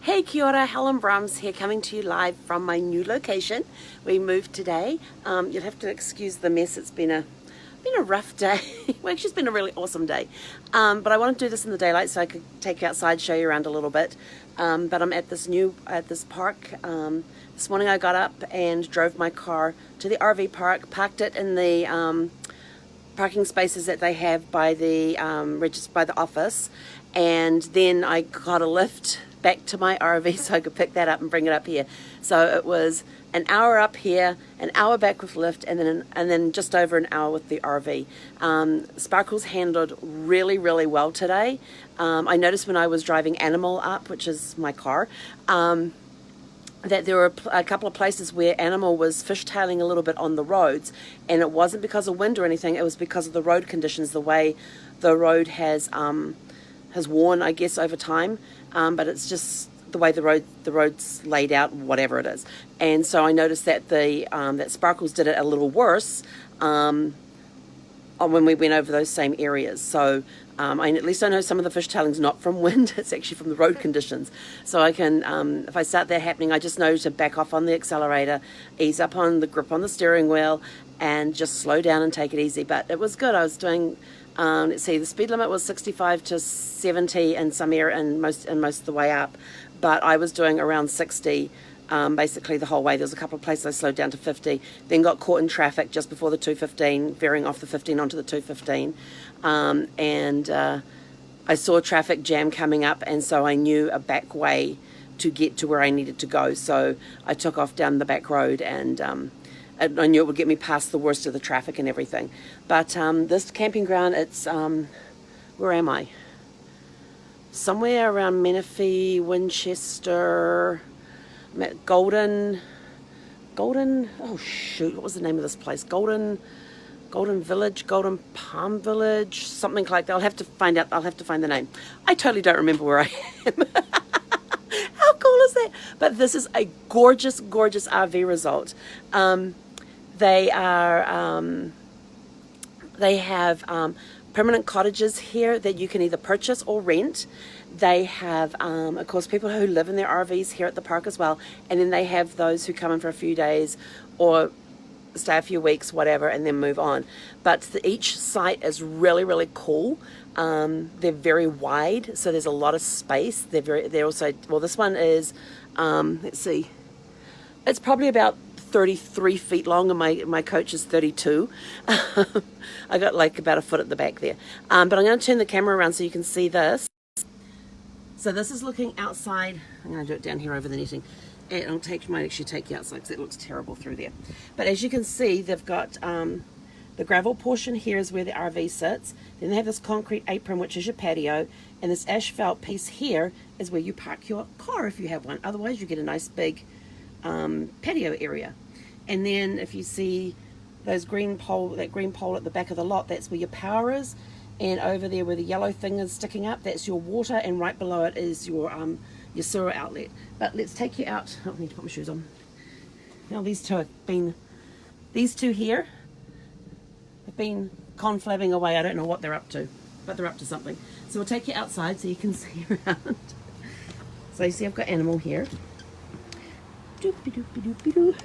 Hey, kia ora, Helen Brahms here, coming to you live from my new location. We moved today. You'll have to excuse the mess. It's been a rough day. Well, actually, it's been a really awesome day. But I want to do this in the daylight so I could take you outside, show you around a little bit. But I'm at this park. This morning I got up and drove my car to the RV park, parked it in the parking spaces that they have by the by the office, and then I got a lift back to my RV so I could pick that up and bring it up here. So it was an hour up here, an hour back with lift, and then just over an hour with the RV. Sparkles handled really well today. I noticed when I was driving Animal up, which is my car, that there were a couple of places where Animal was fishtailing a little bit on the roads, and it wasn't because of wind or anything. It was because of the road conditions, the way the road has worn, I guess, over time. But it's just the way the road's laid out, whatever it is. And so I noticed that that Sparkles did it a little worse when we went over those same areas. So at least I know some of the fishtailing's not from wind, it's actually from the road conditions. So I can, if I start that happening, I just know to back off on the accelerator, ease up on the grip on the steering wheel, and just slow down and take it easy. But it was good. I was doing, let's see, the speed limit was 65 to 70 in some area and most of the way up, but I was doing around 60 basically the whole way. There was a couple of places I slowed down to 50, then got caught in traffic just before the 215, veering off the 15 onto the 215, and I saw traffic jam coming up, and so I knew a back way to get to where I needed to go. So I took off down the back road, and I knew it would get me past the worst of the traffic and everything. But this camping ground, it's where am I? Somewhere around Menifee, Winchester, Golden, oh shoot, what was the name of this place? Golden Village, Golden Palm Village, something like that. I'll have to find the name. I totally don't remember where I am. How cool is that? But this is a gorgeous RV resort. They have permanent cottages here that you can either purchase or rent. They have, of course, people who live in their RVs here at the park as well. And then they have those who come in for a few days or stay a few weeks, whatever, and then move on. But each site is really cool. They're very wide, so there's a lot of space. They're also, well, this one is, let's see, it's probably about 33 feet long, and my coach is 32. I got like about a foot at the back there. But I'm going to turn the camera around so you can see this. So this is looking outside. I'm going to do it down here over the netting. And might actually take you outside because it looks terrible through there. But as you can see, they've got the gravel portion here is where the RV sits. Then they have this concrete apron, which is your patio. And this asphalt piece here is where you park your car if you have one. Otherwise, you get a nice big patio area. And then if you see that green pole at the back of the lot, that's where your power is. And over there where the yellow thing is sticking up, that's your water, and right below it is your sewer outlet. But let's take you out. I need to put my shoes on. Now these two here have been conflabbing away. I don't know what they're up to, but they're up to something. So we'll take you outside so you can see around. So you see I've got Animal here. Doopy-doopy-doopy-doo.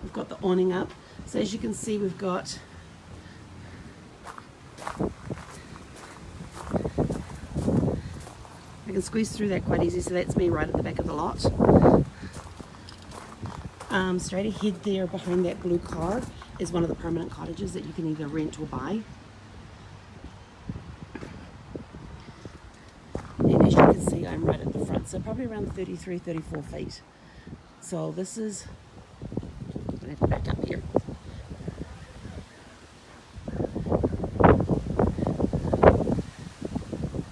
We've got the awning up. So as you can see, we've got I can squeeze through that quite easy, so that's me right at the back of the lot. Straight ahead there behind that blue car is one of the permanent cottages that you can either rent or buy. And as you can see, I'm right at the front, so probably around 34 feet. So this is, I'm going to have to back up here.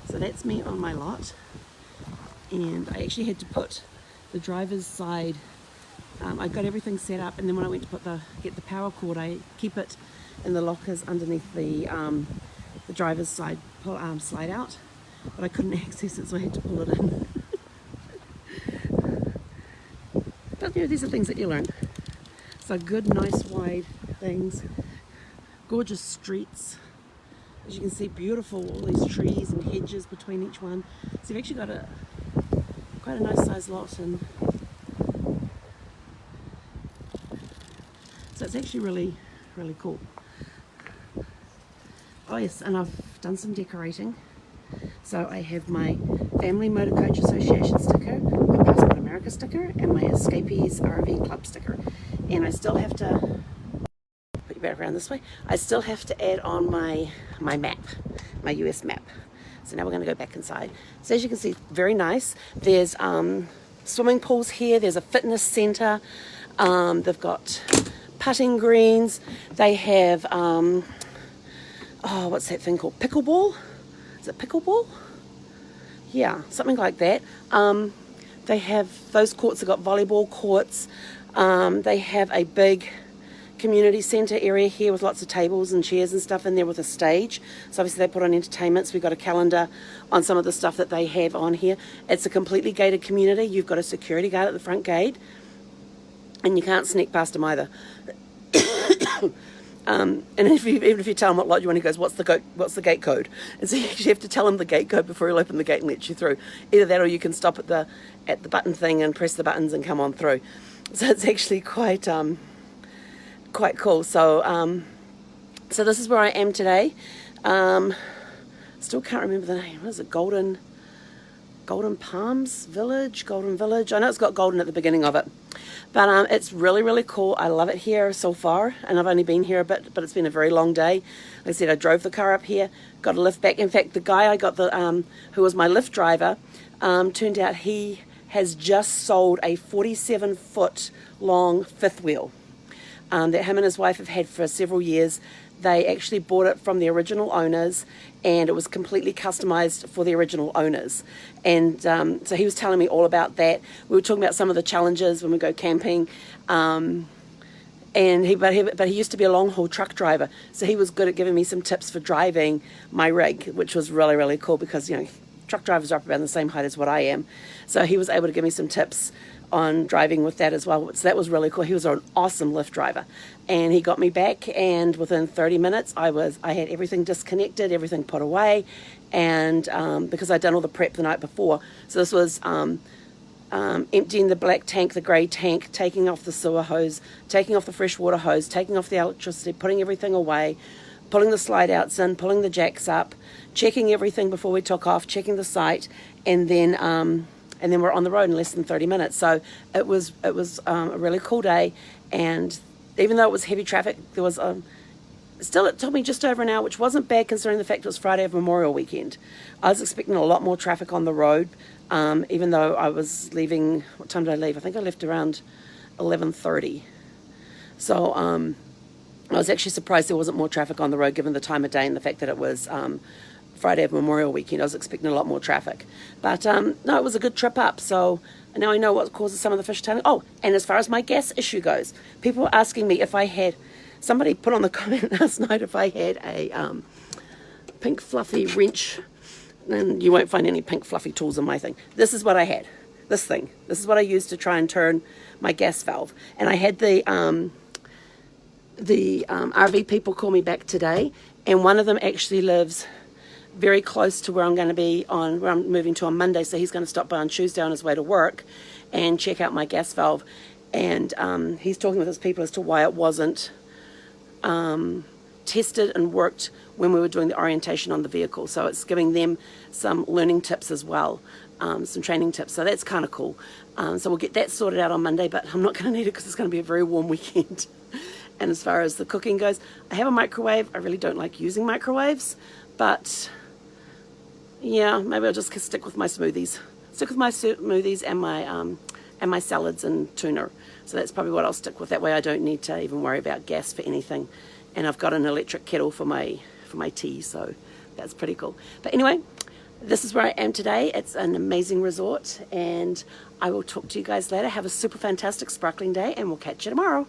So that's me on my lot. And I actually had to put the driver's side, I got everything set up, and then when I went to get the power cord, I keep it in the lockers underneath the driver's side slide out, but I couldn't access it, so I had to pull it in. But these are things that you learn. So good, nice, wide things, gorgeous streets. As you can see, beautiful, all these trees and hedges between each one. So you've actually got quite a nice sized lot, and so it's actually really, really cool. Oh yes, and I've done some decorating. So I have my Family Motor Coach Association sticker, my Passport America sticker, and my Escapees RV Club sticker. And I still have to put you back around this way. I still have to add on my map, my US map. So now we're going to go back inside. So as you can see, very nice. There's swimming pools here. There's a fitness center. They've got putting greens. They have what's that thing called? Pickleball? Is it pickleball? Yeah, something like that. They have, those courts have got volleyball courts. They have a big community centre area here with lots of tables and chairs and stuff in there with a stage. So obviously they put on entertainments. We've got a calendar on some of the stuff that they have on here. It's a completely gated community. You've got a security guard at the front gate, and you can't sneak past them either. And even if you tell him what lot you want, he goes, what's the gate code? And so you actually have to tell him the gate code before he'll open the gate and let you through. Either that, or you can stop at the button thing and press the buttons and come on through. So it's actually quite cool. So so this is where I am today. Still can't remember the name. What is it? Golden Palms Village, Golden Village. I know it's got golden at the beginning of it. But it's really, really cool. I love it here so far, and I've only been here a bit, but it's been a very long day. Like I said, I drove the car up here, got a lift back. In fact, the guy I got who was my lift driver, turned out he has just sold a 47-foot long fifth wheel that him and his wife have had for several years. They actually bought it from the original owners, and it was completely customized for the original owners. And so he was telling me all about that. We were talking about some of the challenges when we go camping. But he used to be a long haul truck driver, so he was good at giving me some tips for driving my rig, which was really, really cool because, you know, truck drivers are up around the same height as what I am. So he was able to give me some tips on driving with that as well. So that was really cool. He was an awesome lift driver, and he got me back, and within 30 minutes I had everything disconnected, everything put away, and because I'd done all the prep the night before. So this was emptying the black tank, the grey tank, taking off the sewer hose, taking off the fresh water hose, taking off the electricity, putting everything away, pulling the slide outs in, pulling the jacks up, checking everything before we took off, checking the site, and then we're on the road in less than 30 minutes. So it was a really cool day, and even though it was heavy traffic, there was still, it took me just over an hour, which wasn't bad considering the fact it was Friday of Memorial Weekend. I was expecting a lot more traffic on the road, even though I was leaving. What time did I leave? I think I left around 11:30. So I was actually surprised there wasn't more traffic on the road given the time of day and the fact that it was Friday of Memorial Weekend. I was expecting a lot more traffic. But no, it was a good trip up. So now I know what causes some of the fish tailing. Oh, and as far as my gas issue goes, people were asking me if I had, somebody put on the comment last night if I had a pink fluffy wrench. And you won't find any pink fluffy tools in my thing. This is what I had. This thing. This is what I used to try and turn my gas valve. And I had the RV people call me back today, and one of them actually lives very close to where I'm going to be where I'm moving to on Monday, so he's going to stop by on Tuesday on his way to work and check out my gas valve. And he's talking with his people as to why it wasn't tested and worked when we were doing the orientation on the vehicle. So it's giving them some learning tips as well, some training tips. So that's kind of cool. So we'll get that sorted out on Monday, but I'm not going to need it because it's going to be a very warm weekend. And as far as the cooking goes, I have a microwave. I really don't like using microwaves, but yeah, maybe I'll just stick with my smoothies. Stick with my smoothies and my salads and tuna. So that's probably what I'll stick with. That way I don't need to even worry about gas for anything. And I've got an electric kettle for my tea, so that's pretty cool. But anyway, this is where I am today. It's an amazing resort, and I will talk to you guys later. Have a super fantastic sparkling day, and we'll catch you tomorrow.